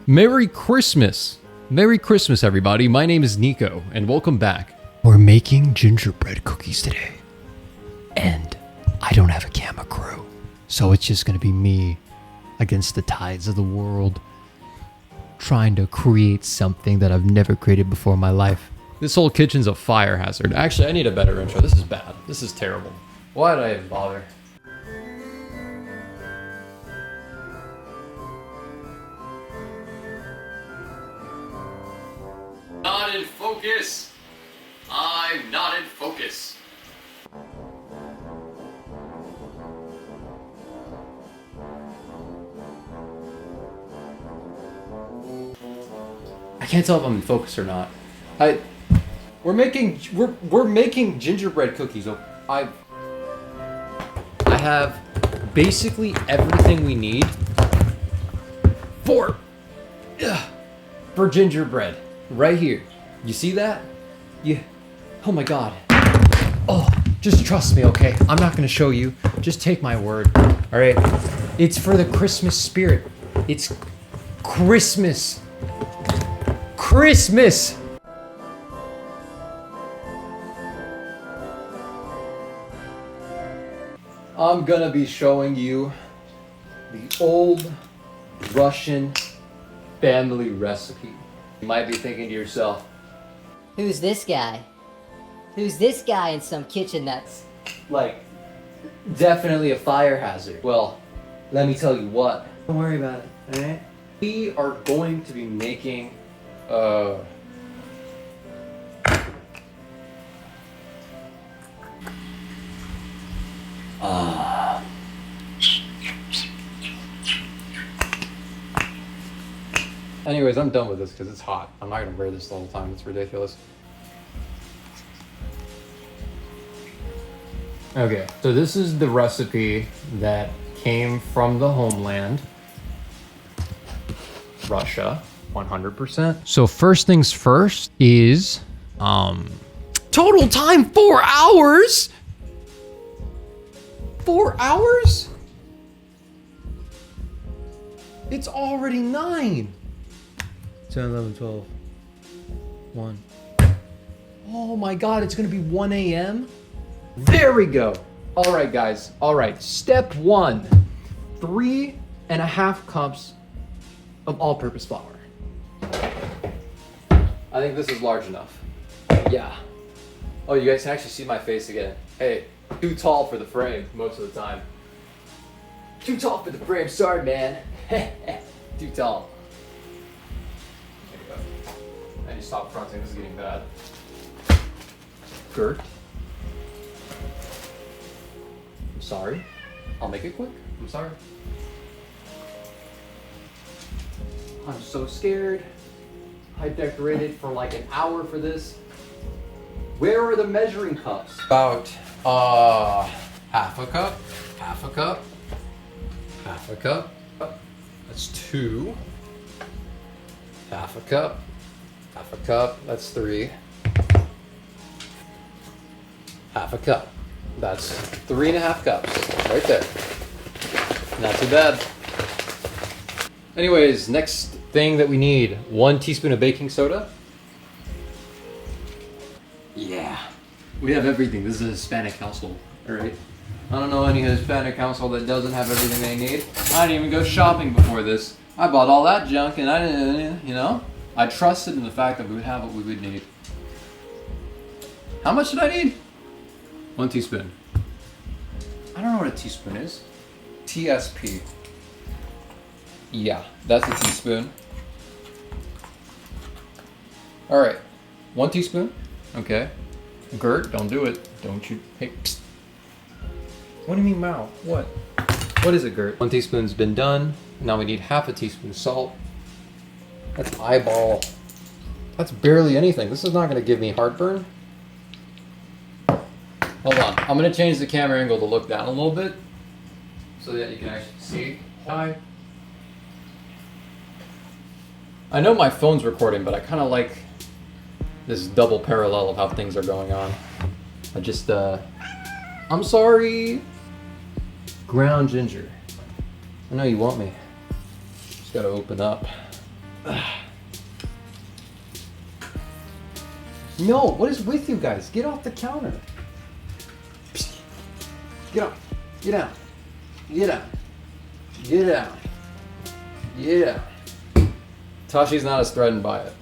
Merry Christmas! Merry Christmas, everybody. My name is Nyko, and welcome back. We're making gingerbread cookies today. And I don't have a camera crew. So it's just gonna be me against the tides of the world, trying to create something that I've never created before in my life. This whole kitchen's a fire hazard. Actually, I need a better intro. This is bad. This is terrible. Why did I even bother? Not in focus. I'm not in focus. I can't tell if I'm in focus or not. We're making gingerbread cookies. I have basically everything we need for gingerbread right here. You see that? Yeah. Oh my god. Oh, just trust me, okay? I'm not gonna show you. Just take my word. All right. It's for the Christmas spirit. It's Christmas. Christmas. I'm gonna be showing you the old Russian family recipe. You might be thinking to yourself, Who's this guy? Who's this guy in some kitchen that's... like, definitely a fire hazard. Well, let me tell you what. Don't worry about it, alright? We are going to be making, Anyways, I'm done with this because it's hot. I'm not gonna wear this the whole time. It's ridiculous. Okay, so this is the recipe that came from the homeland, Russia, 100%. So first things first is, total time 4 hours. 4 hours? It's already 9. 10, 11, 12, 1. Oh my god, it's gonna be 1 a.m.? There we go. All right, guys. All right, step 1. 3.5 cups of all-purpose flour. I think this is large enough. Yeah. Oh, you guys can actually see my face again. Hey, too tall for the frame most of the time. Too tall for the frame, sorry, man. Too tall. I need to stop fronting, this is getting bad. Gert. I'm sorry. I'll make it quick. I'm sorry. I'm so scared. I decorated for like an hour for this. Where are the measuring cups? About half a cup, half a cup, half a cup. That's 2. Half a cup. Half a cup, that's 3. Half a cup. That's 3.5 cups. Right there. Not too bad. Anyways, next thing that we need, 1 teaspoon of baking soda. Yeah. We have everything. This is a Hispanic household. Alright. I don't know any Hispanic household that doesn't have everything they need. I didn't even go shopping before this. I bought all that junk and I didn't, you know? I trusted in the fact that we would have what we would need. How much did I need? 1 teaspoon. I don't know what a teaspoon is. TSP. Yeah, that's a teaspoon. All right, 1 teaspoon. Okay. Gert, don't do it. Don't you? Hey, psst. What do you mean, mouth? What? What is it, Gert? 1 teaspoon's been done. Now we need half a teaspoon salt. That's eyeball. That's barely anything. This is not gonna give me heartburn. Hold on, I'm gonna change the camera angle to look down a little bit so that you can actually see. Hi. I know my phone's recording, but I kind of like this double parallel of how things are going on. I'm sorry. Ground ginger. I know you want me. Just gotta open up. No, what is with you guys? Get off the counter. Get up. Get down. Get down. Get down. Get down. Tashi's not as threatened by it,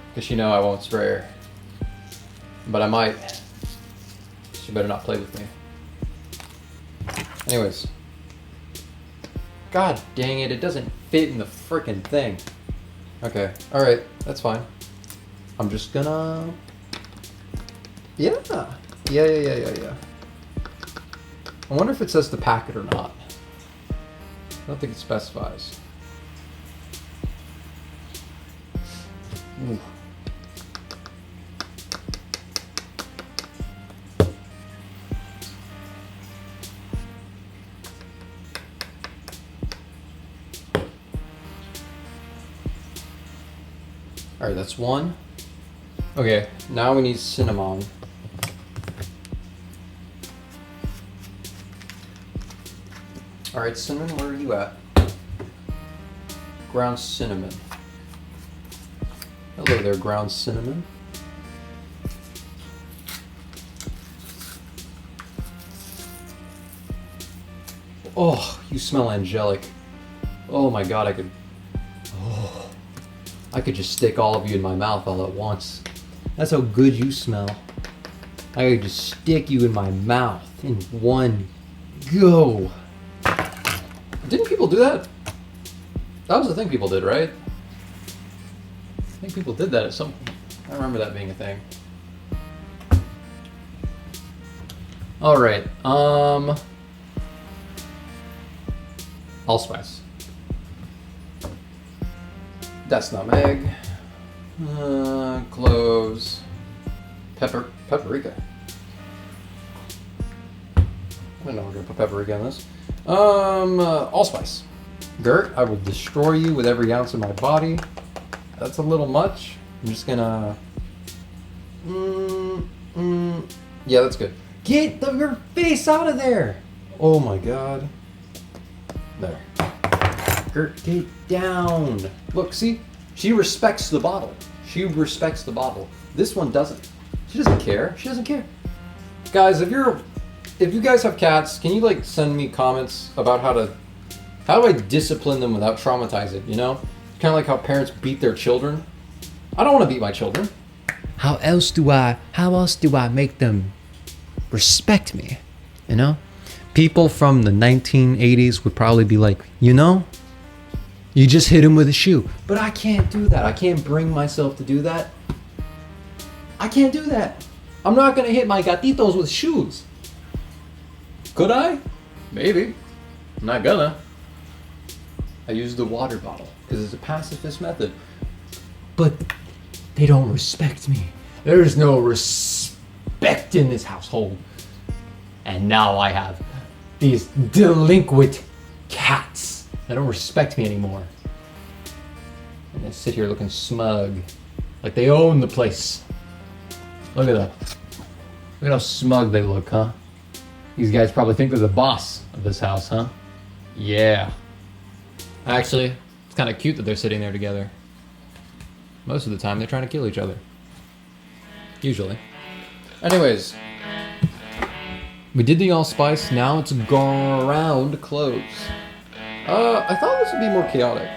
because she know I won't spray her. But I might. She better not play with me. Anyways. God dang it, it doesn't fit in the frickin' thing. Okay, alright, that's fine. I'm just gonna... Yeah. I wonder if it says to pack it or not. I don't think it specifies. Ooh. Alright, that's one. Okay, now we need cinnamon. Alright, cinnamon, where are you at? Ground cinnamon. Hello there, ground cinnamon. Oh, you smell angelic. Oh my god, I could just stick all of you in my mouth all at once. That's how good you smell. I could just stick you in my mouth in one go. Didn't people do that? That was the thing people did, right? I think people did that at some point. I remember that being a thing. Alright, allspice. That's nutmeg. Cloves. Paprika. I don't know we're gonna put paprika in this. Allspice. Gert, I will destroy you with every ounce of my body. That's a little much. I'm just gonna... Yeah, that's good. Get your face out of there! Oh my god. There. Gert, get down. Look, see? She respects the bottle. She respects the bottle. This one doesn't. She doesn't care. She doesn't care. Guys, if you guys have cats, can you like send me comments about how do I discipline them without traumatizing, you know? Kind of like how parents beat their children. I don't want to beat my children. How else do I make them respect me? You know? People from the 1980s would probably be like, you know, you just hit him with a shoe. But I can't do that. I can't bring myself to do that. I can't do that. I'm not gonna hit my gatitos with shoes. Could I? Maybe. I'm not gonna. I use the water bottle because it's a pacifist method. But they don't respect me. There's no respect in this household. And now I have these delinquent cats that don't respect me anymore. And they sit here looking smug, like they own the place. Look at that. Look at how smug they look, huh? These guys probably think they're the boss of this house, huh? Yeah. Actually, it's kind of cute that they're sitting there together. Most of the time, they're trying to kill each other. Usually. Anyways. We did the allspice, now it's ground cloves. I thought this would be more chaotic.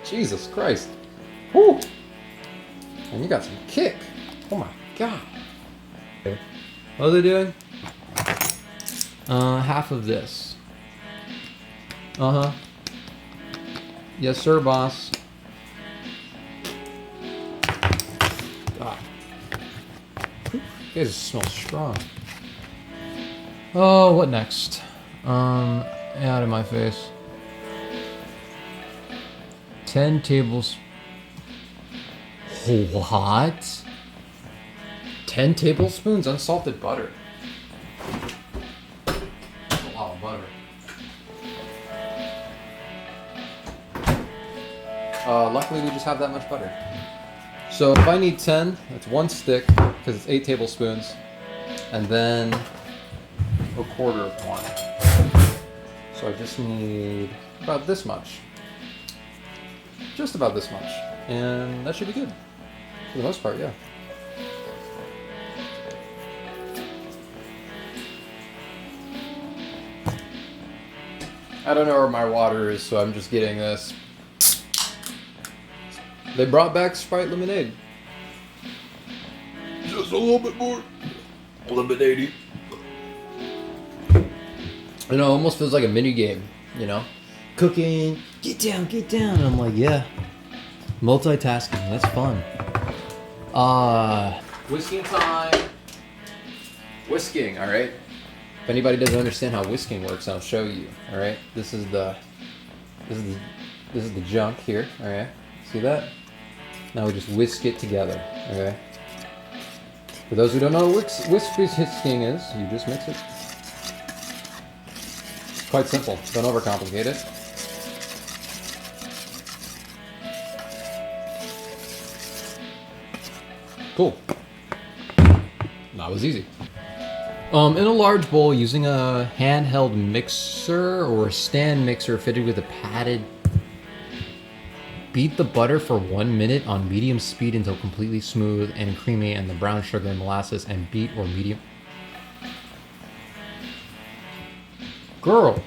Jesus Christ. Woo! And you got some kick. Oh my god. What are they doing? Half of this. Uh-huh. Yes, sir, boss. God. You guys smell strong. Oh, what next? Out of my face. 10 tablespoons. What? 10 tablespoons unsalted butter. That's a lot of butter. Luckily, we just have that much butter. So if I need 10, that's one stick, because it's 8 tablespoons, and then a quarter of one. So I just need about this much. Just about this much. And that should be good. For the most part, yeah. I don't know where my water is, so I'm just getting this. They brought back Sprite lemonade. Just a little bit more lemonade. You know, it almost feels like a mini game, you know? Cooking, get down. And I'm like, yeah. Multitasking, that's fun. Whisking time. Whisking, alright? If anybody doesn't understand how whisking works, I'll show you, alright? This is the junk here, alright? See that? Now we just whisk it together, okay? For those who don't know what whisking is, you just mix it. Quite simple. Don't overcomplicate it. Cool. That was easy. In a large bowl, using a handheld mixer or a stand mixer fitted with a padded. Beat the butter for 1 minute on medium speed until completely smooth and creamy, and the brown sugar and molasses, and beat or medium. Girl,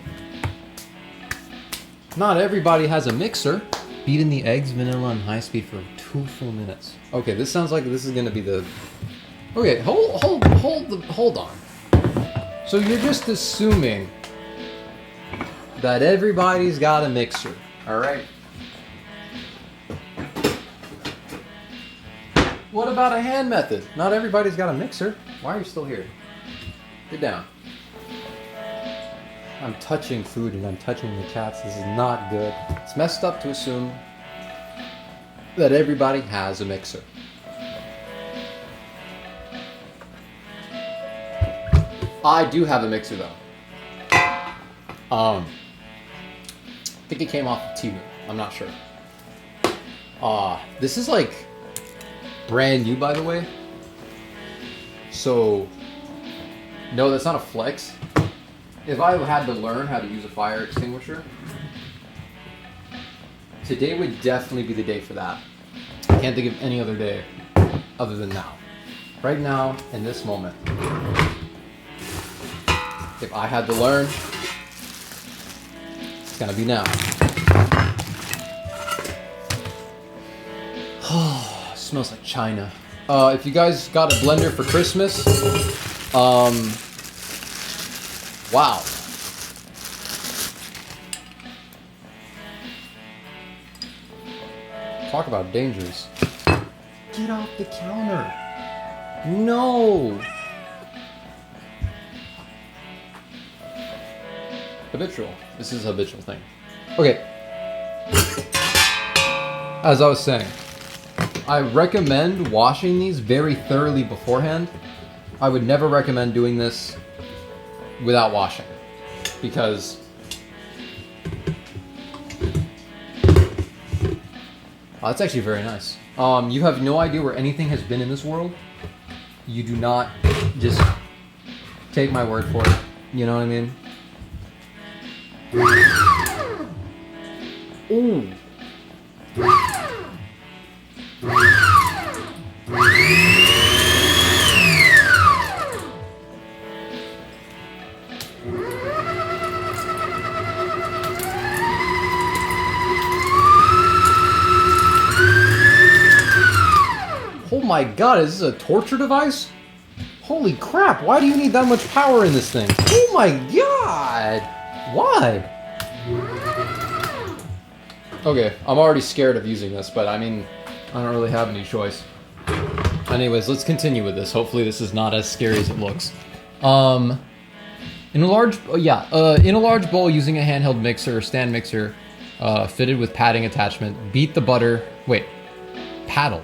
not everybody has a mixer. Beat in the eggs, vanilla, on high speed for 2 full minutes. Okay, this sounds like this is gonna be the. Okay, hold on. So you're just assuming that everybody's got a mixer, all right? What about a hand method? Not everybody's got a mixer. Why are you still here? Get down. I'm touching food and I'm touching the cats. This is not good. It's messed up to assume that everybody has a mixer. I do have a mixer though. I think it came off of Temu. I'm not sure. This is like brand new, by the way. So, no, that's not a flex. If I had to learn how to use a fire extinguisher, today would definitely be the day for that. I can't think of any other day other than now. Right now, in this moment. If I had to learn, it's gonna be now. Oh, smells like China. If you guys got a blender for Christmas, wow. Talk about dangerous. Get off the counter. No. Habitual. This is a habitual thing. Okay. As I was saying, I recommend washing these very thoroughly beforehand. I would never recommend doing this without washing, because that's actually very nice. You have no idea where anything has been in this world. You do not just take my word for it. You know what I mean? Ooh. Oh my god, is this a torture device? Holy crap, why do you need that much power in this thing? Oh my god! Why? Okay, I'm already scared of using this, but I mean, I don't really have any choice. Anyways, let's continue with this. Hopefully this is not as scary as it looks. In a large bowl, using a handheld mixer or stand mixer, fitted with padding attachment, beat the butter. Wait, paddle?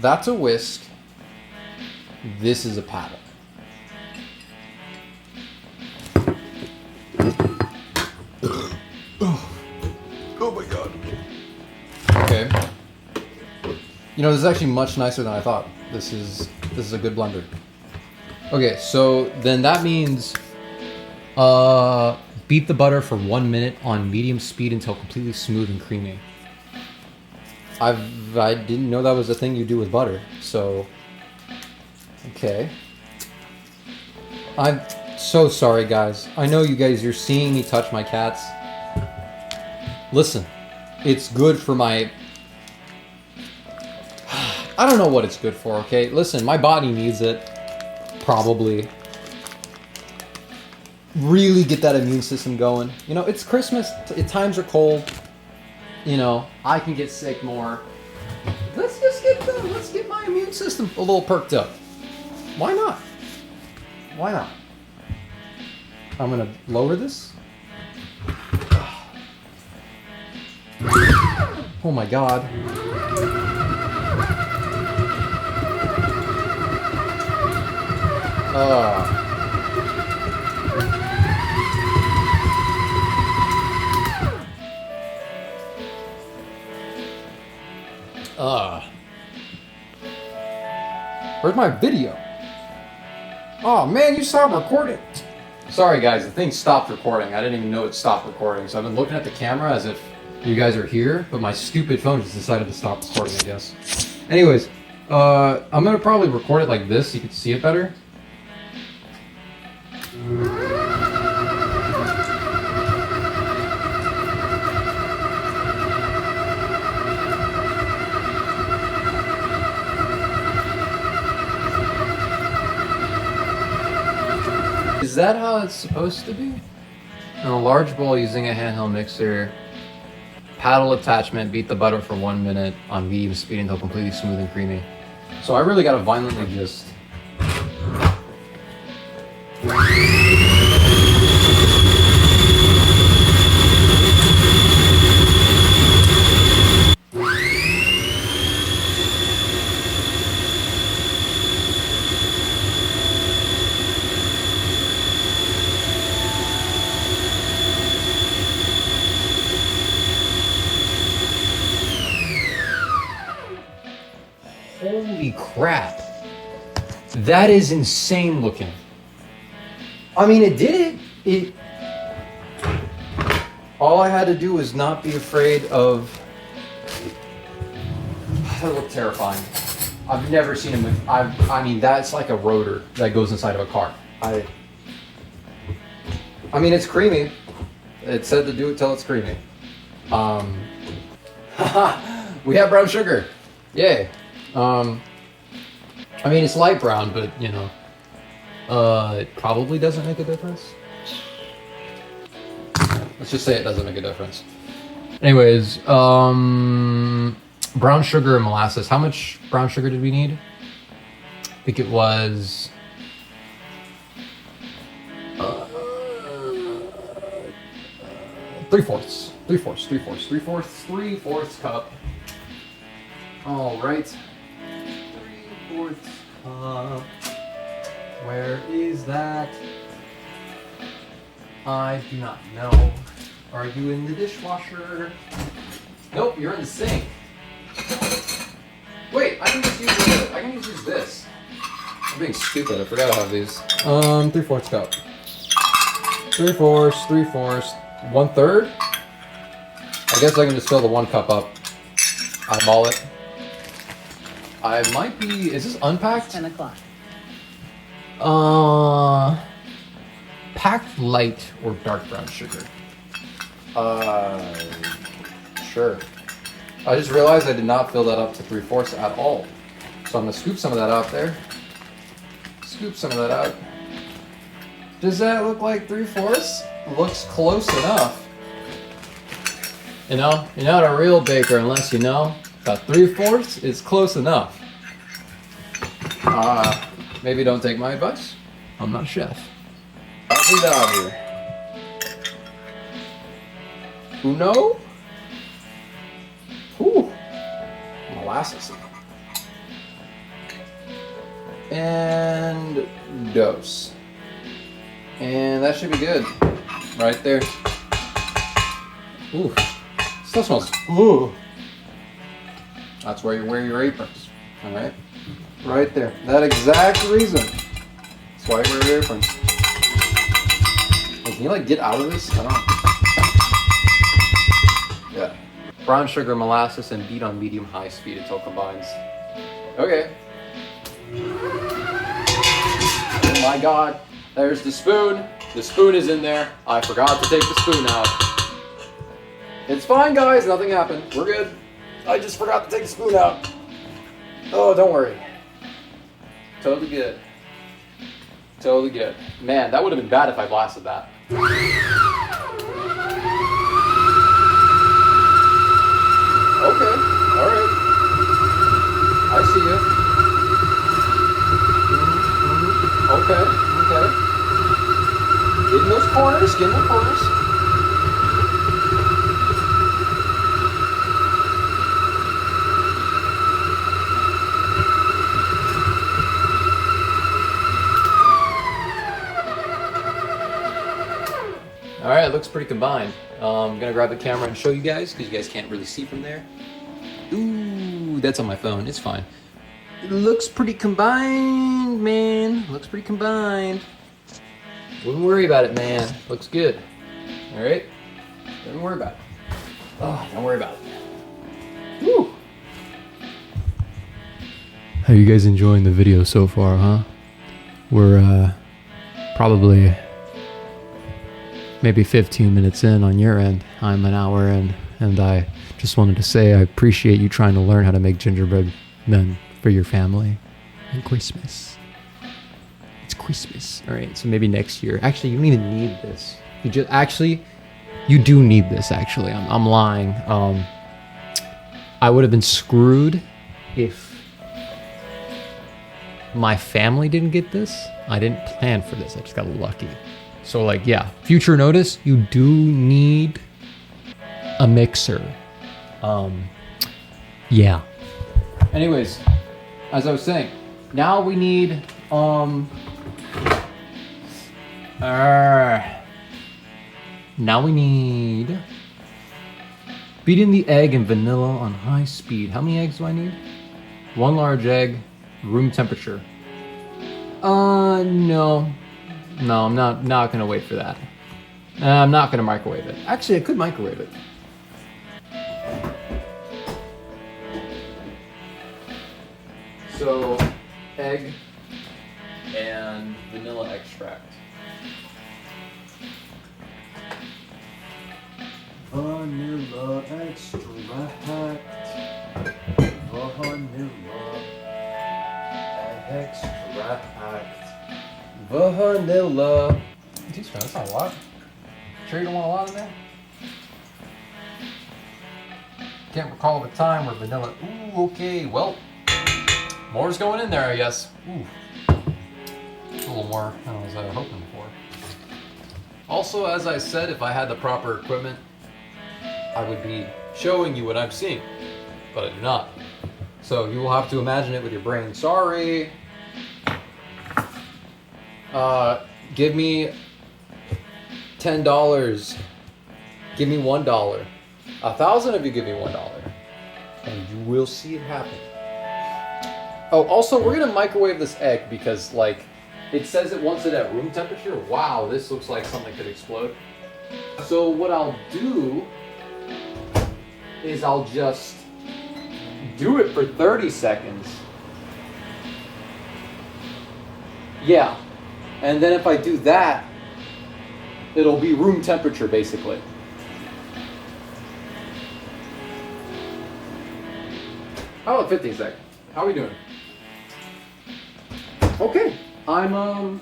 That's a whisk. This is a paddle. Oh my god. Okay. You know, this is actually much nicer than I thought. This is a good blender. Okay, so then that means beat the butter for 1 minute on medium speed until completely smooth and creamy. I didn't know that was a thing you do with butter, so okay. I'm so sorry, guys. I know you guys, you're seeing me touch my cats. Listen, it's good for my... I don't know what it's good for, okay? Listen, my body needs it. Probably. Really get that immune system going. You know, it's Christmas. Times are cold. You know, I can get sick more. Let's get my immune system a little perked up. Why not? Why not? I'm gonna lower this. Oh my god. Where's my video? Oh man, you stopped recording. Sorry guys, the thing stopped recording. I didn't even know it stopped recording. So I've been looking at the camera as if you guys are here, but my stupid phone just decided to stop recording, I guess. Anyways, I'm gonna probably record it like this so you can see it better. Is that how it's supposed to be? In a large bowl using a handheld mixer, paddle attachment, beat the butter for 1 minute on medium speed until completely smooth and creamy. So I really gotta violently just... Holy crap. That is insane looking. I mean, it did it. All I had to do was not be afraid of... That looked terrifying. I've never seen him. I mean, that's like a rotor that goes inside of a car. I mean, it's creamy. It said to do it till it's creamy. We have brown sugar. Yay. I mean, it's light brown, but, you know, it probably doesn't make a difference. Let's just say it doesn't make a difference. Anyways, brown sugar and molasses. How much brown sugar did we need? I think it was... 3/4 cup. All right. 3/4 cup. Where is that? I do not know. Are you in the dishwasher? Nope, you're in the sink. Wait, I can just use this. I'm being stupid. I forgot I have these. 3/4 cup. 3/4, 1/3. I guess I can just fill the 1 cup up. Eyeball it. I might be. Is this unpacked? 10 o'clock. Packed light or dark brown sugar? Sure. I just realized I did not fill that up to 3/4 at all. So I'm gonna scoop some of that out there. Scoop some of that out. Does that look like 3/4? Looks close enough. You know, you're not a real baker unless you know that 3/4 is close enough. Maybe don't take my advice. I'm not a chef. I'll do that out here. Uno? Ooh. Molasses. And dose. And that should be good. Right there. Ooh. Still smells. Ooh. That's where you wear your aprons. Alright? Right there. That exact reason. It's That's why I wear earphones. Hey, can you like get out of this? I don't know. Yeah. Brown sugar, molasses, and beat on medium-high speed until it combines. Okay. Oh my God. There's the spoon. The spoon is in there. I forgot to take the spoon out. It's fine, guys. Nothing happened. We're good. I just forgot to take the spoon out. Oh, don't worry. Totally good. Totally good. Man, that would have been bad if I blasted that. Okay. All right. I see you. Okay. Okay. Get in those corners. Get in the corners. All right, it looks pretty combined. I'm gonna grab the camera and show you guys because you guys can't really see from there. Ooh, that's on my phone. It's fine. It looks pretty combined, man. Looks pretty combined. Wouldn't worry about it, man. Looks good. All right? Don't worry about it. Oh, don't worry about it. Woo! How you guys enjoying the video so far, huh? We're probably maybe 15 minutes in on your end. I'm an hour in, and I just wanted to say I appreciate you trying to learn how to make gingerbread men for your family and Christmas. It's Christmas. All right, so maybe next year. Actually, you don't even need this. You do need this. Actually, I'm lying. I would have been screwed if my family didn't get this. I didn't plan for this. I just got lucky. So like, yeah, future notice, you do need a mixer. Yeah. Anyways, as I was saying, now we need now we need beating the egg and vanilla on high speed. How many eggs do I need? 1 large egg, room temperature. No, I'm not gonna wait for that. I'm not gonna microwave it. Actually, I could microwave it. So, egg and vanilla extract. Vanilla extract. Vanilla extract. Vanilla. Geez, man, that's not a lot. Sure you don't want a lot in there? Can't recall the time where vanilla. Ooh, okay, well. More's going in there, I guess. Ooh. A little more than I was hoping for. Also, as I said, if I had the proper equipment, I would be showing you what I'm seeing. But I do not. So you will have to imagine it with your brain. Sorry. Give me $10. Give me $1. 1,000 of you give me $1. And you will see it happen. Oh, also, we're gonna microwave this egg because, like, it says it wants it at room temperature. Wow, this looks like something could explode. So what I'll do is I'll just do it for 30 seconds. Yeah, and then if I do that, it'll be room temperature, basically. How about 15 seconds? How are we doing? Okay, I'm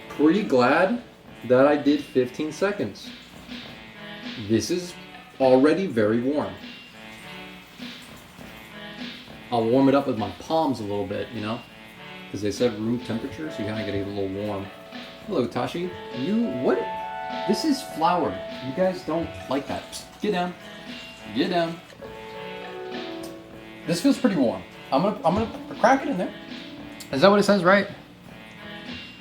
pretty glad that I did 15 seconds. This is already very warm. I'll warm it up with my palms a little bit, you know, because they said room temperature, so you kind of get a little warm. Hello, Tashi. What? This is flour. You guys don't like that. Psst, get down. Get down. This feels pretty warm. I'm gonna crack it in there. Is that what it says, right?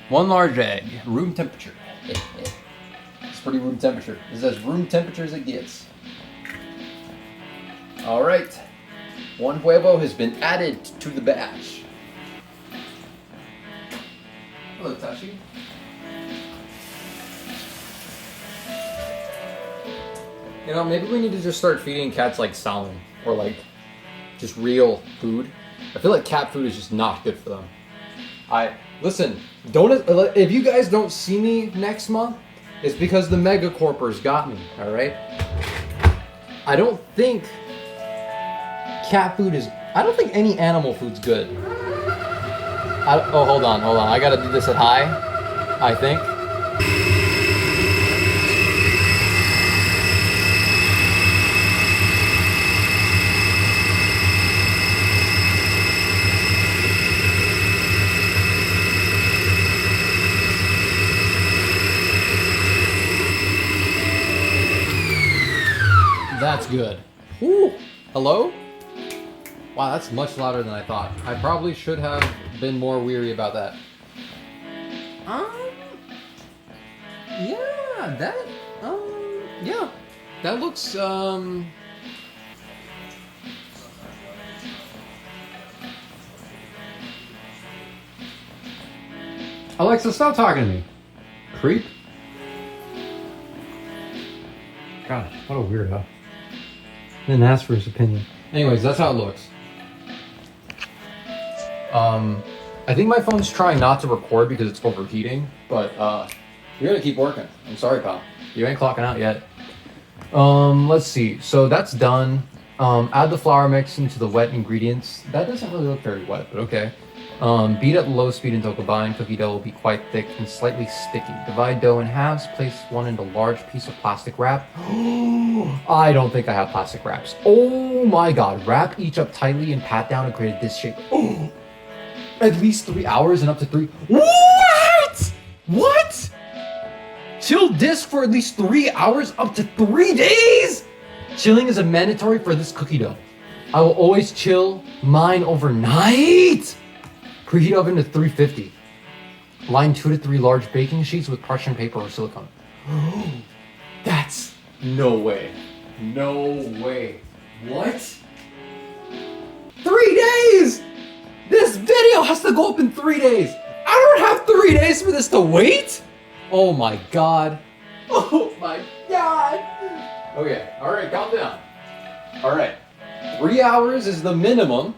1 large egg, room temperature. It's pretty room temperature. It says room temperature as it gets. All right. One huevo has been added to the batch. Hello, Tashi. You know, maybe we need to just start feeding cats like salmon or like just real food. I feel like cat food is just not good for them. Listen, if you guys don't see me next month, it's because the megacorpers got me, all right? I don't think cat food is, I don't think any animal food's good. Oh, hold on. I gotta do this at high, I think. That's good. Ooh, hello? Wow, that's much louder than I thought. I probably should have been more weary about that. Yeah, that looks, Alexa, stop talking to me. Creep. Gosh, what a weirdo. Didn't ask for his opinion. Anyways, that's how it looks. I think my phone's trying not to record because it's overheating, but you're gonna keep working. I'm sorry, pal. You ain't clocking out yet. Let's see. So that's done. Add the flour mix into the wet ingredients. That doesn't really look very wet, but okay. Beat at low speed until combined. Cookie dough will be quite thick and slightly sticky. Divide dough in halves. Place one into a large piece of plastic wrap. I don't think I have plastic wraps. Oh my god. Wrap each up tightly and pat down to create a disc shape. At least 3 hours and up to 3. What? What? Chill disc for at least 3 hours, up to 3 days? Chilling is a mandatory for this cookie dough. I will always chill mine overnight. Preheat oven to 350. Line 2 to 3 large baking sheets with Prussian paper or silicone. That's no way. No way. What? 3 days! This video has to go up in 3 days. I don't have 3 days for this to wait. Oh my god. Oh my god. Okay, all right, calm down. All right, 3 hours is the minimum,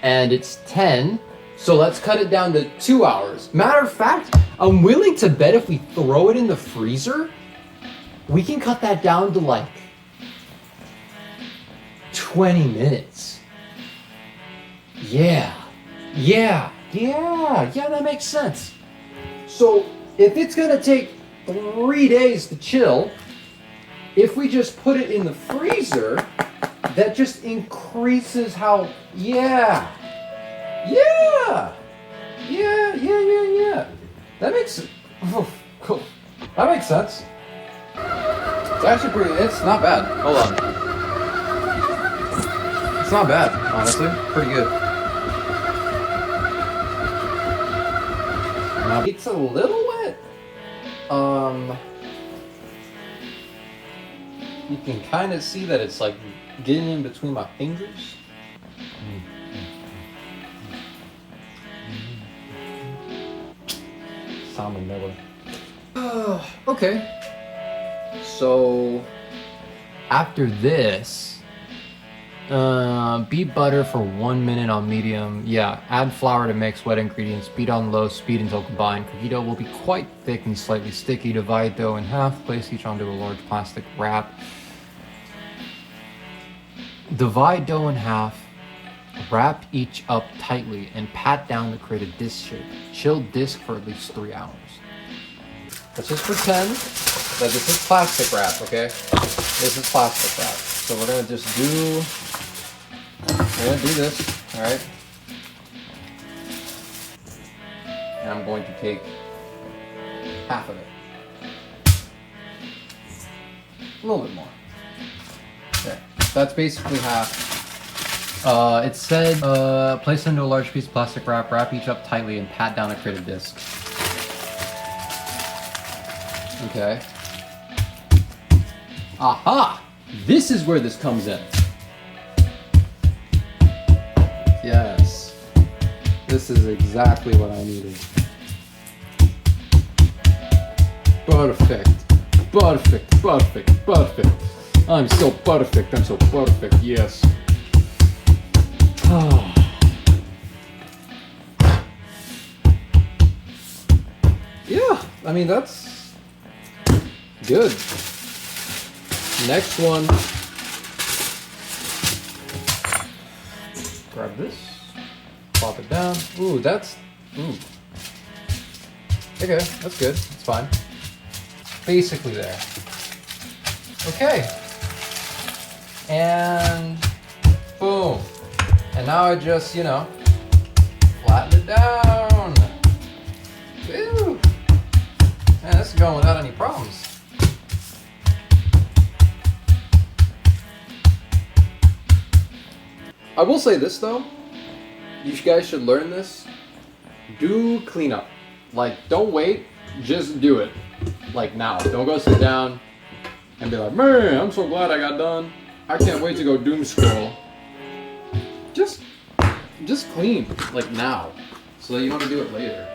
and it's 10. So let's cut it down to 2 hours. Matter of fact, I'm willing to bet if we throw it in the freezer, we can cut that down to like 20 minutes. Yeah, that makes sense. So if it's gonna take 3 days to chill, if we just put it in the freezer, that just increases how, yeah. That makes, oh, cool. That makes sense. It's actually pretty, it's not bad. Hold on. It's not bad, honestly. Pretty good. It's a little wet. You can kind of see that it's like getting in between my fingers. Salmon Miller. Okay. So after this, beat butter for 1 minute on medium. Yeah, add flour to mix wet ingredients. Beat on low speed until combined. Cookie dough will be quite thick and slightly sticky. Divide dough in half. Place each onto a large plastic wrap. Divide dough in half. Wrap each up tightly and pat down to create a disc shape. Chill disc for at least 3 hours. Let's just pretend that this is plastic wrap, okay? This is plastic wrap. So we're gonna just do this, all right? And I'm going to take half of it. A little bit more. There. That's basically half. It said, place into a large piece of plastic wrap, wrap each up tightly, and pat down to create a disc. Okay. Aha! This is where this comes in. This is exactly what I needed. Perfect. Perfect, perfect, perfect. I'm so perfect, I'm so perfect, yes. Yeah, I mean, that's good. Next one. Grab this, pop it down. Ooh, that's, ooh. Okay, that's good, it's fine. Basically there. Okay. And boom. And now I just, you know, flatten it down. Woo. Man, this is going without any problems. I will say this though, you guys should learn this. Do cleanup. Like, don't wait, just do it. Like now, don't go sit down and be like, man, I'm so glad I got done. I can't wait to go doom scroll. Just clean, like now, so that you don't have to do it later.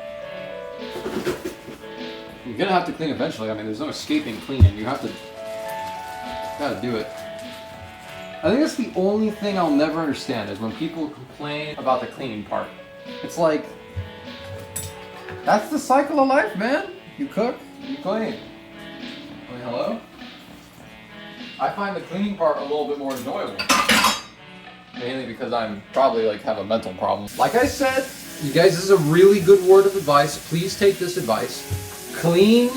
You're gonna have to clean eventually. I mean, there's no escaping cleaning. You gotta do it. I think that's the only thing I'll never understand is when people complain about the cleaning part. It's like, that's the cycle of life, man. You cook, you clean. I mean, hello? I find the cleaning part a little bit more enjoyable. Mainly because I'm probably like have a mental problem. Like I said, you guys, this is a really good word of advice. Please take this advice. Clean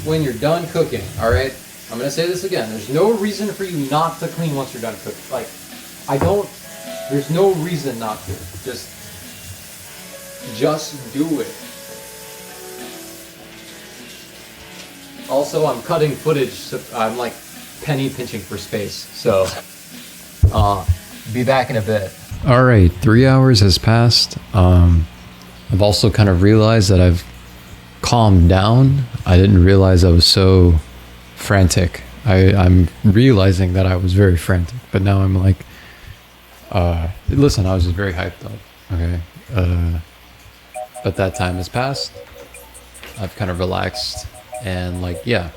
when you're done cooking, all right? I'm gonna say this again. There's no reason for you not to clean once you're done cooking. Like, there's no reason not to. Just do it. Also, I'm cutting footage, so I'm like penny pinching for space. So, be back in a bit. All right, 3 hours has passed. I've also kind of realized that I've calmed down. I didn't realize I was so frantic. I'm realizing that I was very frantic, but now I'm like, listen, I was just very hyped up. Okay. But that time has passed. I've kind of relaxed and like, yeah,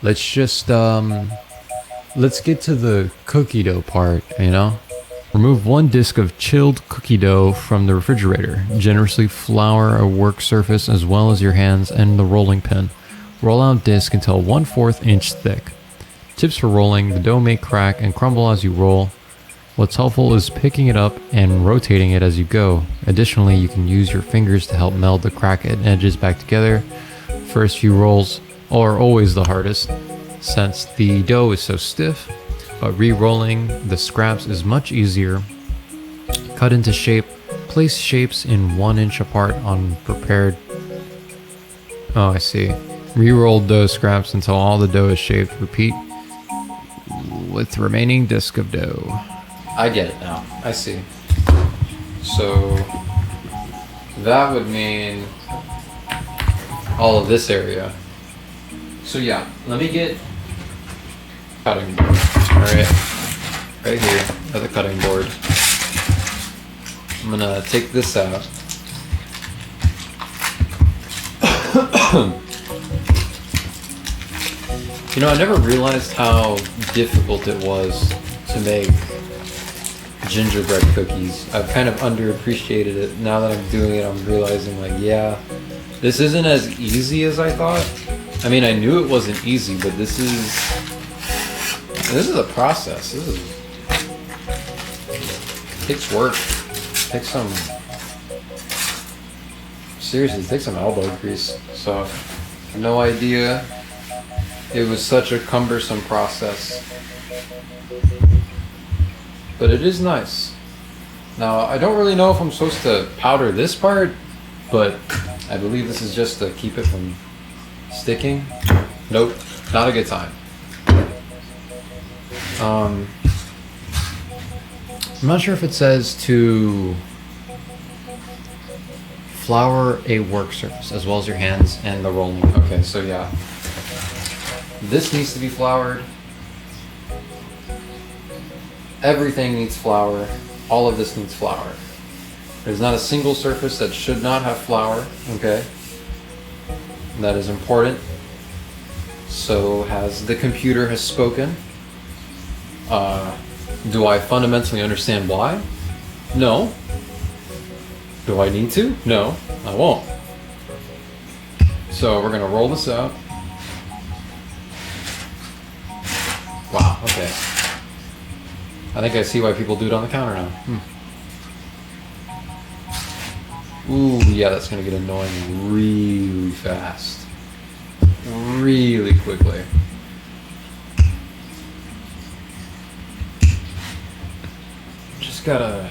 let's just, let's get to the cookie dough part, you know? Remove 1 disc of chilled cookie dough from the refrigerator. Generously flour a work surface as well as your hands and the rolling pin. Roll out disc until 1/4 inch thick. Tips for rolling: the dough may crack and crumble as you roll. What's helpful is picking it up and rotating it as you go. Additionally, you can use your fingers to help meld the cracked edges back together. First few rolls are always the hardest, since the dough is so stiff, but re-rolling the scraps is much easier. Cut into shape. Place shapes in 1 inch apart on prepared... Oh, I see. Re-roll dough scraps until all the dough is shaped. Repeat with remaining disc of dough. I get it now. I see. So that would mean all of this area. So yeah, let me get cutting board. Alright. Right here at the cutting board. I'm gonna take this out. You know, I never realized how difficult it was to make gingerbread cookies. I've kind of underappreciated it. Now that I'm doing it, I'm realizing like, yeah, this isn't as easy as I thought. I mean, I knew it wasn't easy, but this is a process. This takes work. Takes some, seriously, it takes some elbow grease. So, I have no idea it was such a cumbersome process. But it is nice. Now, I don't really know if I'm supposed to powder this part, but I believe this is just to keep it from sticking. Nope, not a good time. I'm not sure if it says to flour a work surface as well as your hands and the rolling. Okay, so yeah. This needs to be floured. Everything needs flour. All of this needs flour. There's not a single surface that should not have flour, okay? That is important. So has the computer has spoken. Do I fundamentally understand why? No. Do I need to? No, I won't. So we're gonna roll this out. Wow, okay. I think I see why people do it on the counter now. Ooh, yeah, that's gonna get annoying really fast. Really quickly. Just gotta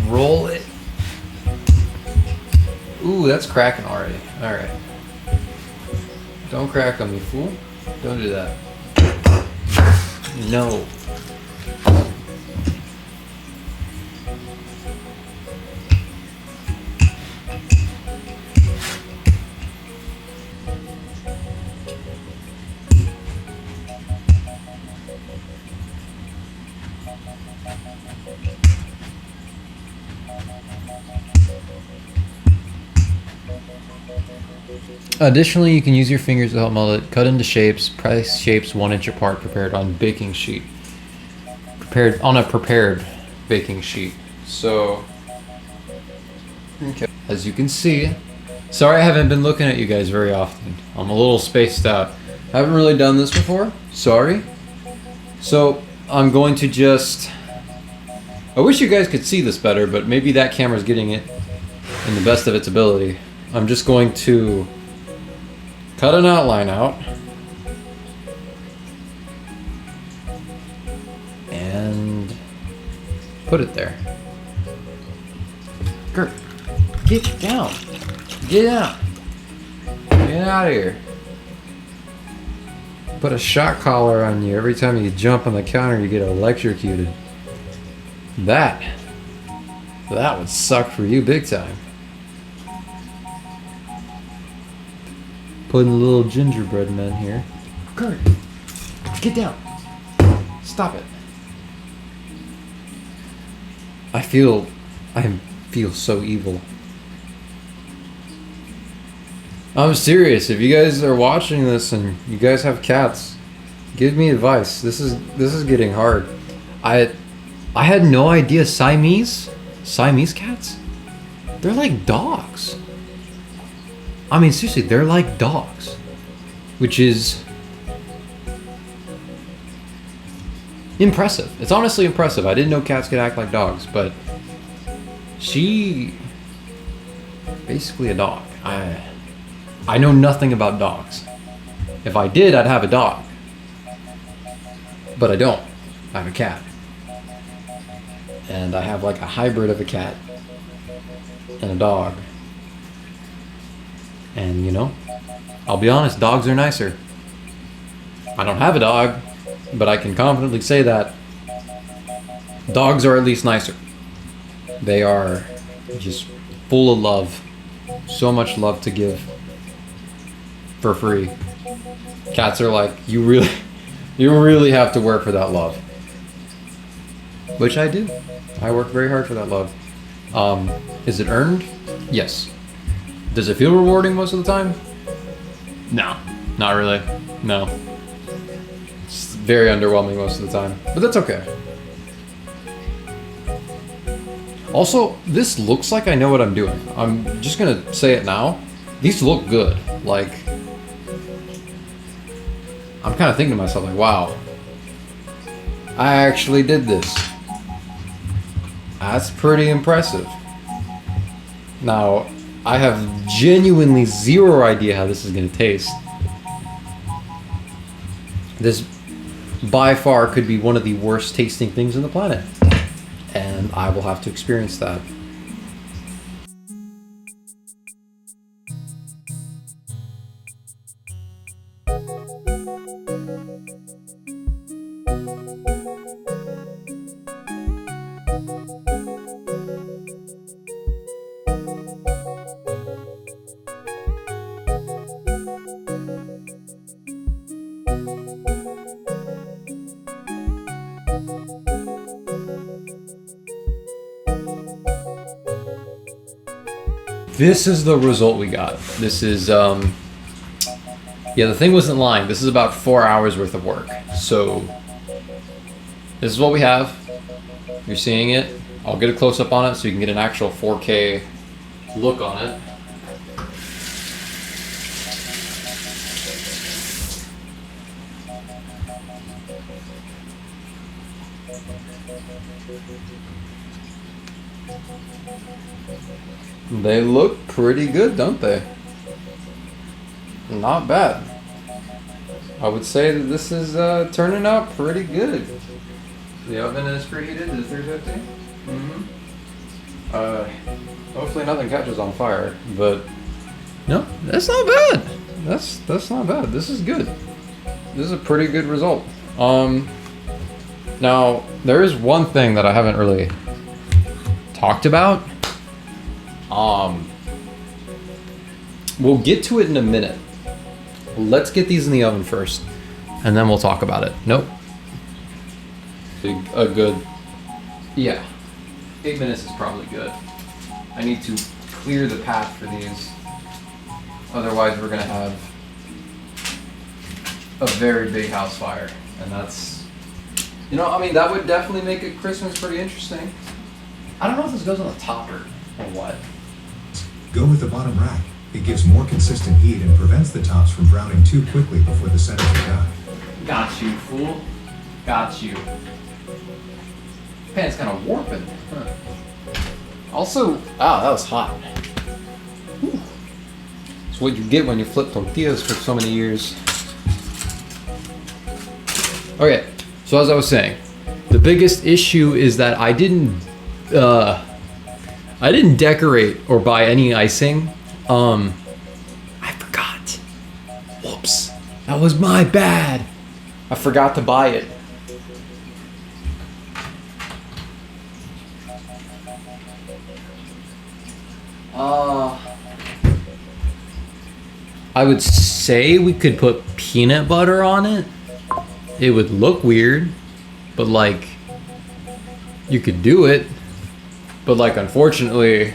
roll it. Ooh, that's cracking already. Alright. Don't crack on me, fool. Don't do that. No. Additionally, you can use your fingers to help mold it. Cut into shapes. Press shapes 1 inch apart. Prepared on baking sheet. Prepared on a prepared baking sheet. So, okay. As you can see, sorry I haven't been looking at you guys very often. I'm a little spaced out. I haven't really done this before. Sorry. So I'm going to just. I wish you guys could see this better, but maybe that camera's getting it in the best of its ability. I'm just going to cut an outline out and put it there. Gert, get down. Get out. Get out of here. Put a shock collar on you. Every time you jump on the counter, you get electrocuted. That would suck for you big time. Putting a little gingerbread men here. Kurt, get down. Stop it. I feel so evil. I'm serious. If you guys are watching this and you guys have cats, give me advice. This is getting hard. I had no idea Siamese cats, they're like dogs. I mean, seriously, they're like dogs, which is impressive. It's honestly impressive. I didn't know cats could act like dogs, but she basically a dog. I know nothing about dogs. If I did, I'd have a dog, but I don't. I have a cat, and I have like a hybrid of a cat and a dog. And you know, I'll be honest, dogs are nicer. I don't have a dog, but I can confidently say that dogs are at least nicer. They are just full of love. So much love to give for free. Cats are like, you really have to work for that love. Which I do. I work very hard for that love. Is it earned? Yes. Does it feel rewarding most of the time? No, not really. No. It's very underwhelming most of the time, but that's okay. Also, this looks like I know what I'm doing. I'm just gonna say it now. These look good. Like, I'm kind of thinking to myself, like, wow, I actually did this. That's pretty impressive. Now, I have genuinely zero idea how this is going to taste. This by far could be one of the worst tasting things on the planet. And I will have to experience that. this is the result we got. This is, yeah, the thing wasn't lying. This is about 4 hours worth of work. So this is what we have. You're seeing it. I'll get a close up on it so you can get an actual 4K look on it. They look pretty good, don't they? Not bad. I would say that this is turning out pretty good. The oven is preheated to 350. Hopefully nothing catches on fire, but no, that's not bad. That's not bad. This is good. This is a pretty good result. Now there is one thing that I haven't really talked about. We'll get to it in a minute. Let's get these in the oven first, and then we'll talk about it. Nope. A good, yeah, 8 minutes is probably good. I need to clear the path for these. Otherwise, we're gonna have a very big house fire, and that's, you know, I mean, that would definitely make a Christmas pretty interesting. I don't know if this goes on the topper or what. Go with the bottom rack. It gives more consistent heat and prevents the tops from browning too quickly before the center is done. Got you, fool. Got you. Pan's kind of warping. Huh. Also, that was hot. Whew. It's what you get when you flip tortillas for so many years. Okay, so as I was saying, the biggest issue is that I didn't decorate or buy any icing. I forgot. Whoops. That was my bad. I forgot to buy it. I would say we could put peanut butter on it. It would look weird, but like, you could do it. But like, unfortunately,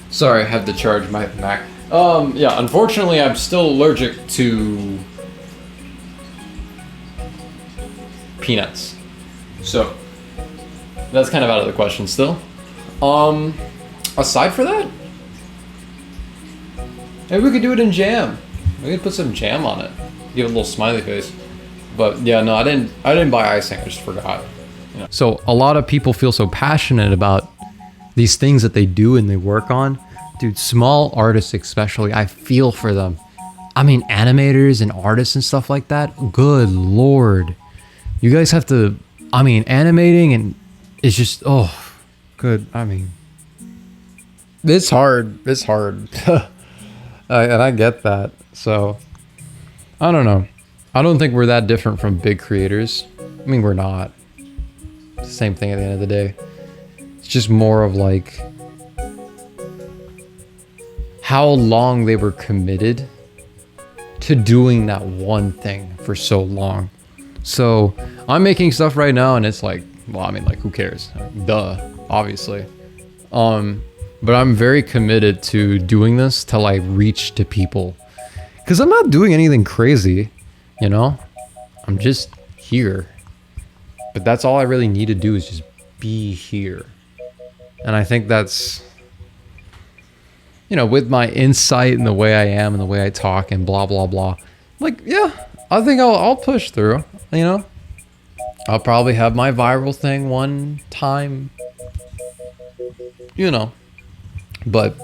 sorry, I have to charge my Mac. Yeah, unfortunately, I'm still allergic to peanuts. So, that's kind of out of the question still. Aside for that, maybe we could do it in jam. We could put some jam on it. Give it a little smiley face. But yeah, no, I didn't buy icing, I just forgot. You know. So a lot of people feel so passionate about these things that they do and they work on. Dude, small artists especially, I feel for them. I mean, animators and artists and stuff like that, good Lord. You guys have to, I mean, animating and it's just, oh, good. I mean, it's hard. It's hard. And I get that. So, I don't know. I don't think we're that different from big creators. I mean, we're not. It's the same thing at the end of the day. It's just more of like how long they were committed to doing that one thing for so long. So I'm making stuff right now and it's like, well, I mean, like, who cares? Duh, obviously. But I'm very committed to doing this till I reach to people. Because I'm not doing anything crazy, you know? I'm just here. But that's all I really need to do is just be here. And I think that's, you know, with my insight and the way I am and the way I talk and blah, blah, blah. Like, yeah, I think I'll push through, you know? I'll probably have my viral thing one time, you know? But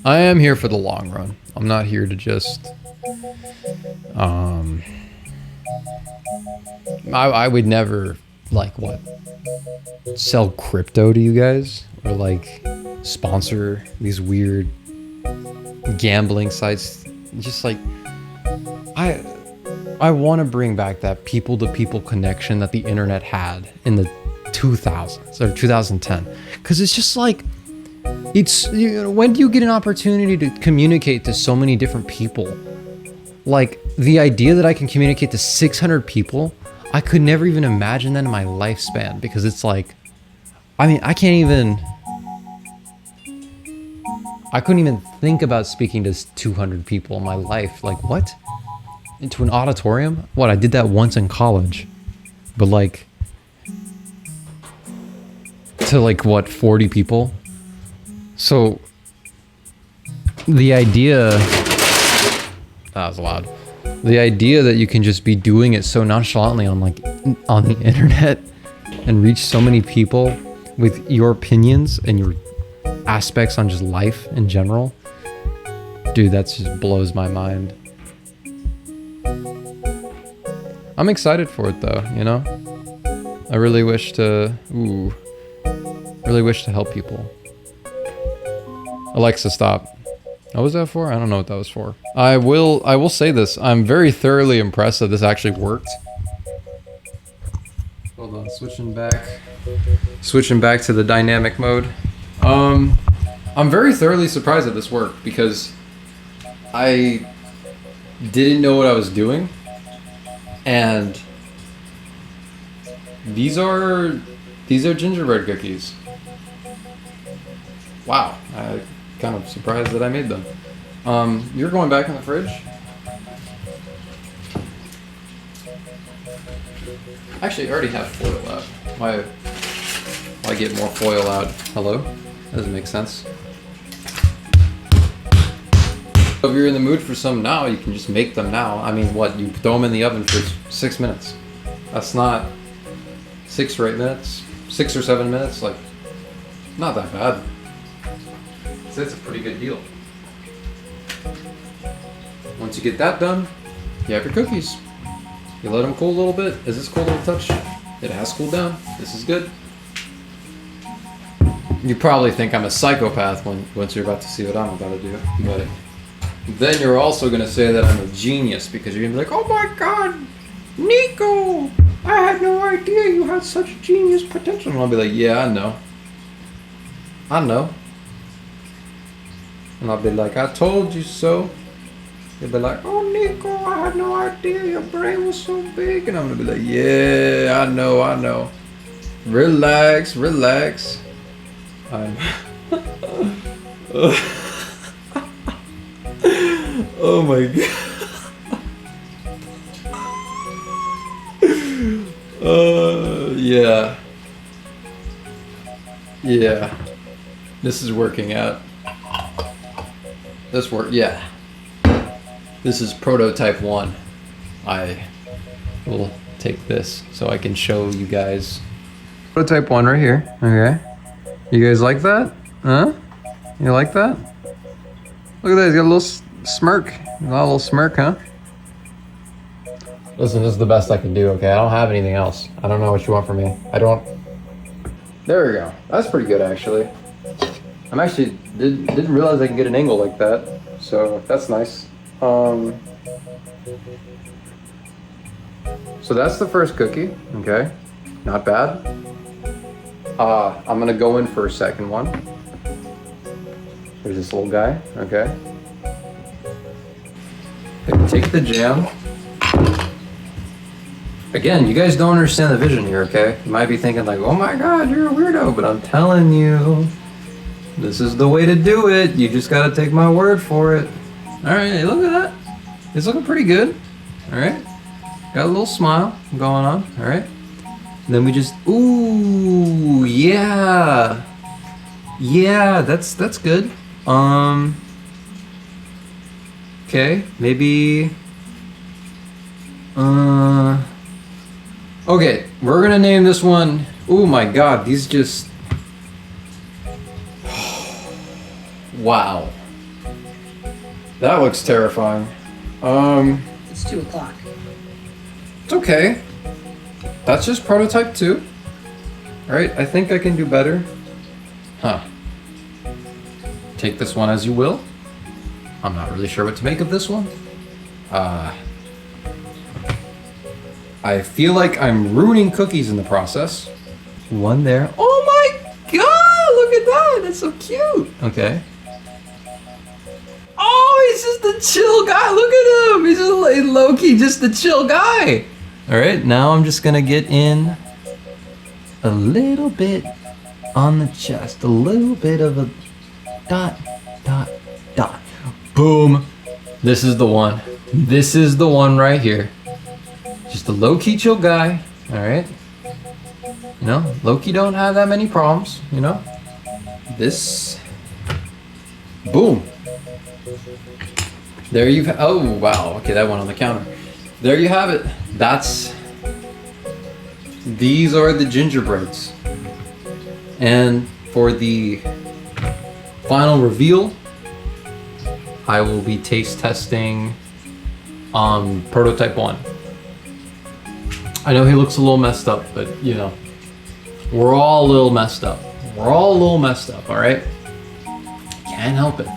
I am here for the long run. I'm not here to just, I would never, like, what, sell crypto to you guys or like sponsor these weird gambling sites. Just like, I want to bring back that people-to-people connection that the internet had in the 2000s or 2010, because it's just like, it's, you know, when do you get an opportunity to communicate to so many different people? Like, the idea that I can communicate to 600 people I could never even imagine that in my lifespan, because it's like, I mean, I couldn't even think about speaking to 200 people in my life. Like, what? Into an auditorium? What, I did that once in college. But like, to like, what, 40 people? So, the idea... That was loud. The idea that you can just be doing it so nonchalantly on like, on the internet and reach so many people with your opinions and your aspects on just life in general. Dude, that just blows my mind. I'm excited for it though, you know? I really wish to, really wish to help people. Alexa, stop. What was that for? I don't know what that was for. I will say this. I'm very thoroughly impressed that this actually worked. Hold on, switching back to the dynamic mode. I'm very thoroughly surprised that this worked because I didn't know what I was doing. And these are gingerbread cookies. Wow, I'm kind of surprised that I made them. You're going back in the fridge? Actually, I already have foil out. Why get more foil out? Hello? That doesn't make sense. If you're in the mood for some now, you can just make them now. I mean, what? You throw them in the oven for 6 minutes. That's not 6 or 8 minutes. 6 or 7 minutes. Like, not that bad. So it's a pretty good deal. Once you get that done, you have your cookies. You let them cool a little bit. Is this cool to the touch? It has cooled down. This is good. You probably think I'm a psychopath once you're about to see what I'm about to do. But then you're also going to say that I'm a genius because you're going to be like, oh my god, Nyko! I had no idea you had such genius potential. And I'll be like, yeah, I know. I know. And I'll be like, I told you so. You'll be like, oh Nyko, I had no idea your brain was so big. And I'm going to be like, yeah, I know. Relax. I'm... Oh my god. Yeah. Yeah. This is working out. Yeah. This is prototype 1. I will take this so I can show you guys. Prototype 1 right here. Okay. You guys like that? Huh? You like that? Look at that, he's got a little smirk. A little smirk, huh? Listen, this is the best I can do, okay? I don't have anything else. I don't know what you want from me. There we go. That's pretty good, actually. I'm actually, didn't realize I could get an angle like that. So, that's nice. So that's the first cookie, okay? Not bad. I'm gonna go in for a second one. There's this little guy, okay? Take the jam. Again, you guys don't understand the vision here, okay? You might be thinking like, oh my god, you're a weirdo, but I'm telling you, this is the way to do it. You just gotta take my word for it. Alright, look at that. It's looking pretty good. Alright. Got a little smile going on, alright? Then we just, ooh, yeah. Yeah, that's good. Okay, maybe, okay, we're gonna name this one, oh my god, these just, wow. That looks terrifying. It's 2 o'clock. It's okay. That's just prototype 2. Alright, I think I can do better. Huh. Take this one as you will. I'm not really sure what to make of this one. I feel like I'm ruining cookies in the process. One there. Oh my god, look at that. That's so cute. Okay. Oh, he's just the chill guy. Look at him. He's just low-key just the chill guy. All right, now I'm just gonna get in a little bit on the chest, a little bit of a dot, dot, dot. Boom. This is the one. This is the one right here. Just a low-key chill guy, all right? You know, low-key don't have that many problems, you know? This, boom. There you oh wow, okay, that went on the counter. There you have it. These are the gingerbreads. And for the final reveal, I will be taste testing prototype 1. I know he looks a little messed up, but you know, we're all a little messed up. We're all a little messed up, all right? Can't help it.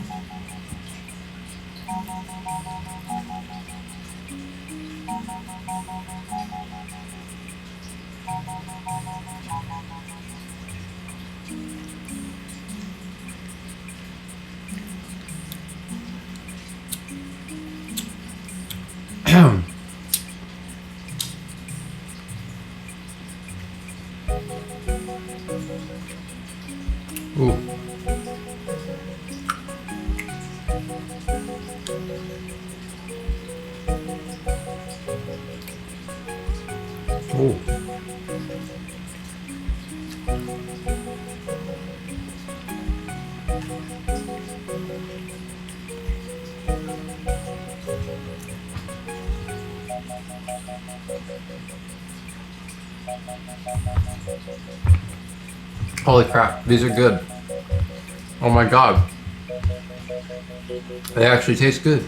Ooh. Ooh. Holy crap, these are good. Oh my god. They actually taste good.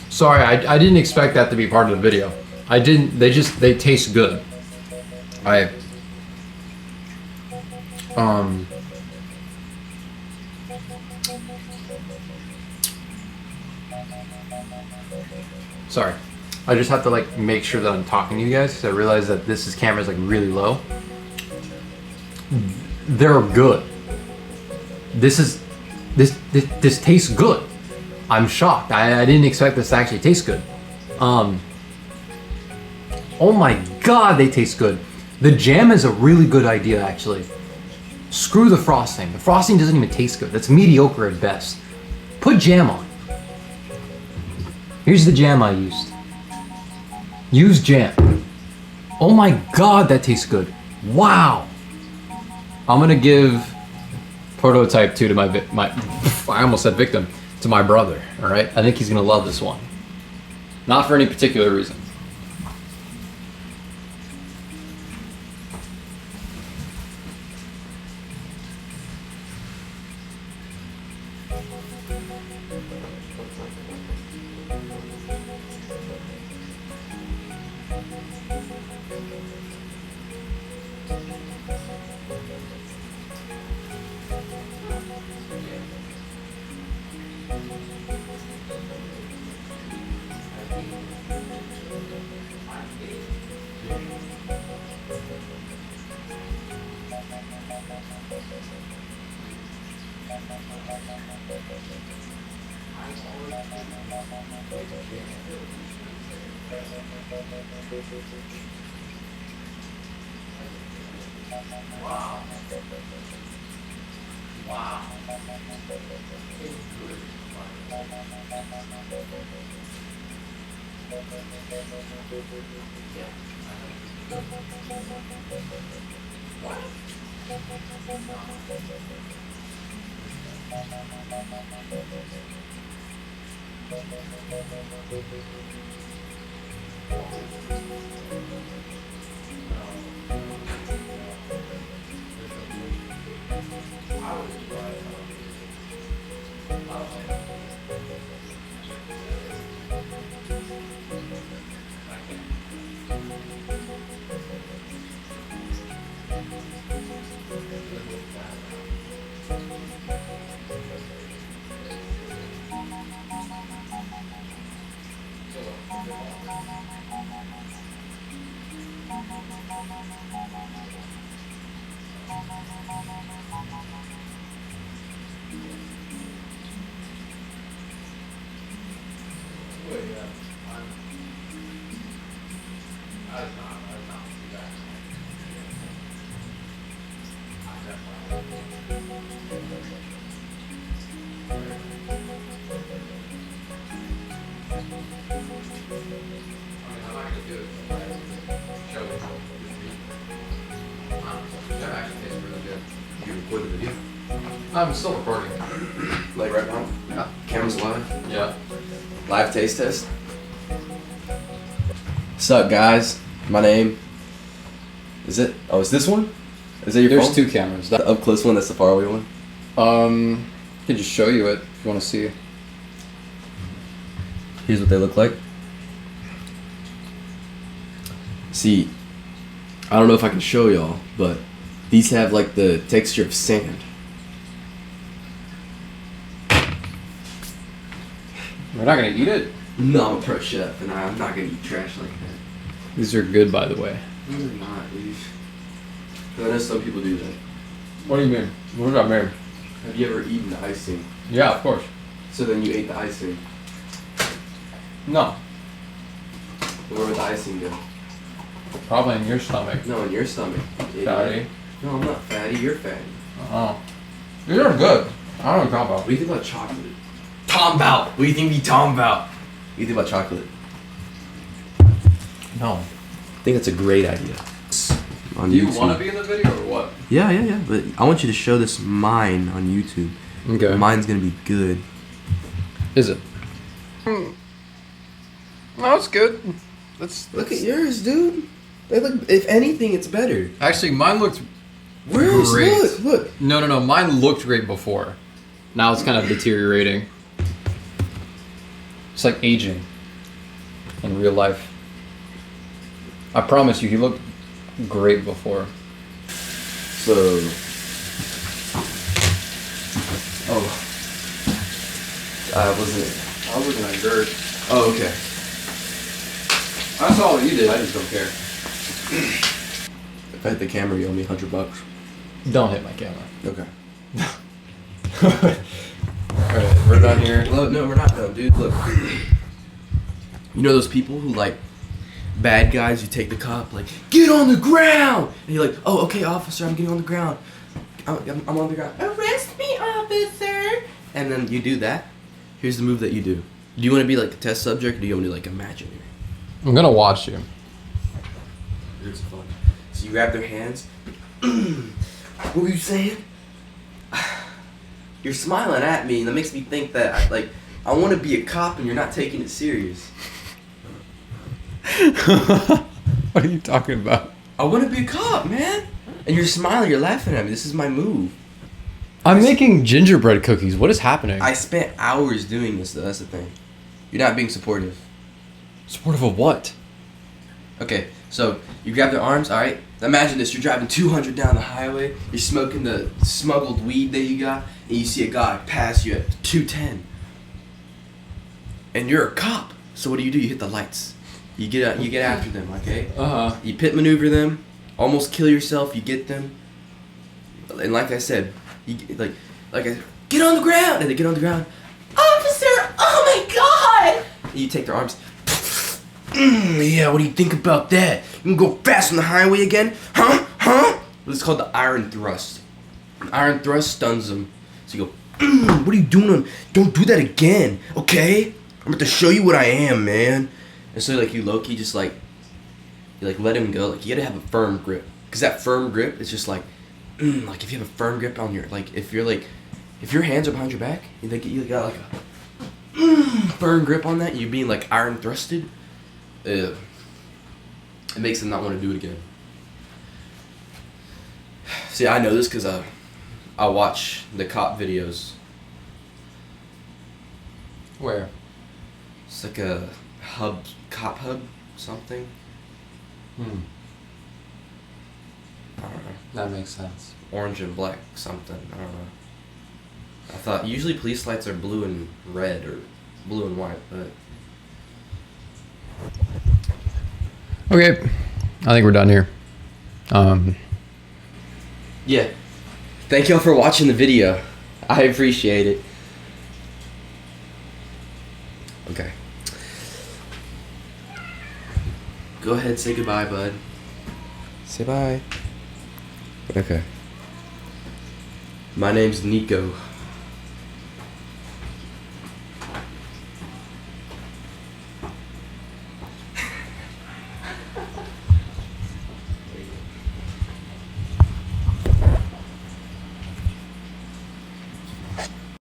Sorry, I didn't expect that to be part of the video. I didn't, they taste good. Sorry. I just have to like make sure that I'm talking to you guys because I realize that this camera's like really low. They're good. This tastes good. I'm shocked. I didn't expect this to actually taste good. Oh my god, they taste good. The jam is a really good idea actually. Screw the frosting. The frosting doesn't even taste good. That's mediocre at best. Put jam on. Here's the jam I used. Use jam. Oh my god, that tastes good. Wow. I'm gonna give prototype 2 to my I almost said victim, to my brother, all right? I think he's gonna love this one. Not for any particular reason. Wow. Wow. You record the video? I'm still recording. Like right now? Yeah. Camera's live? Yeah. Live taste test? Sup guys? My name is it? Oh, is this one? Is that your There's phone? two cameras. The up close one, that's the far away one. I could just show you it if you want to see. Here's what they look like. See, I don't know if I can show y'all, but these have like the texture of sand. We're not gonna eat it. No, I'm a pro chef, and I'm not gonna eat trash like that. These are good, by the way. No, they're not, dude. I know some people do that. What do you mean? What does that mean? Have you ever eaten the icing? Yeah, of course. So then you ate the icing. No, Where would the icing go? probably in your stomach. No, in your stomach. idiot. Fatty. No, I'm not fatty. You're fatty. Oh, these are good. I don't know what you're talking What about. do you think about chocolate? Tom about. What do you think we Tom about? What do you think about chocolate? No. I think that's a great idea. On Do you YouTube. want to be in the video or what? Yeah. But I want you to show this mine on YouTube. Okay. Mine's gonna be good. Is it? No, it's good. Let's Look at yours, dude. They look. If anything, it's better. Actually, mine looked Where's great. Look. No. Mine looked great before. Now it's kind of deteriorating. It's like aging in real life. I promise you, he looked great before. So. Oh. I wasn't looking at Gert. Oh, okay. I saw what you did. I just don't care. If I hit the camera, you owe me $100. Don't hit my camera. Okay. Alright, we're done here. Look, no, we're not done, dude. Look. You know those people who like bad guys who take the cop, like, get on the ground! And you're like, oh, okay, officer, I'm getting on the ground. I'm on the ground. Arrest me, officer! And then you do that. Here's the move that you do. Do you want to be like a test subject or do you want to like imaginary? I'm gonna watch you. Here's fun. So you grab their hands. What were you saying? You're smiling at me, and that makes me think that I want to be a cop, and you're not taking it serious. What are you talking about? I want to be a cop, man. And you're smiling, you're laughing at me. This is my move. I'm making gingerbread cookies. What is happening? I spent hours doing this, though. That's the thing. You're not being supportive. Supportive of what? Okay, so you grab their arms, all right? Imagine this. You're driving 200 down the highway. You're smoking the smuggled weed that you got, and you see a guy pass you at 210. And you're a cop. So what do? You hit the lights. You get after them, okay? Uh-huh. You pit maneuver them, almost kill yourself. You get them, and like I said, you get on the ground, and they get on the ground. Officer, oh my God! And you take their arms. Yeah, what do you think about that? You can go fast on the highway again? Huh? It's called the iron thrust. An iron thrust stuns them. So you go, what are you doing? Don't do that again, okay? I'm about to show you what I am, man. And so you low-key just you let him go. Like, you gotta have a firm grip. Because that firm grip is just like if you have a firm grip on your, if your hands are behind your back, you got a firm grip on that, you're being iron thrusted. It makes them not want to do it again. See, I know this because I watch the cop videos. Where? It's like a cop hub, something. I don't know. That makes sense. Orange and black something. I don't know. I thought usually police lights are blue and red or blue and white, but Okay, I think we're done here. yeah. Thank y'all for watching the video. I appreciate it. Okay. Go ahead, say goodbye, bud. Say bye. Okay. My name's Nyko.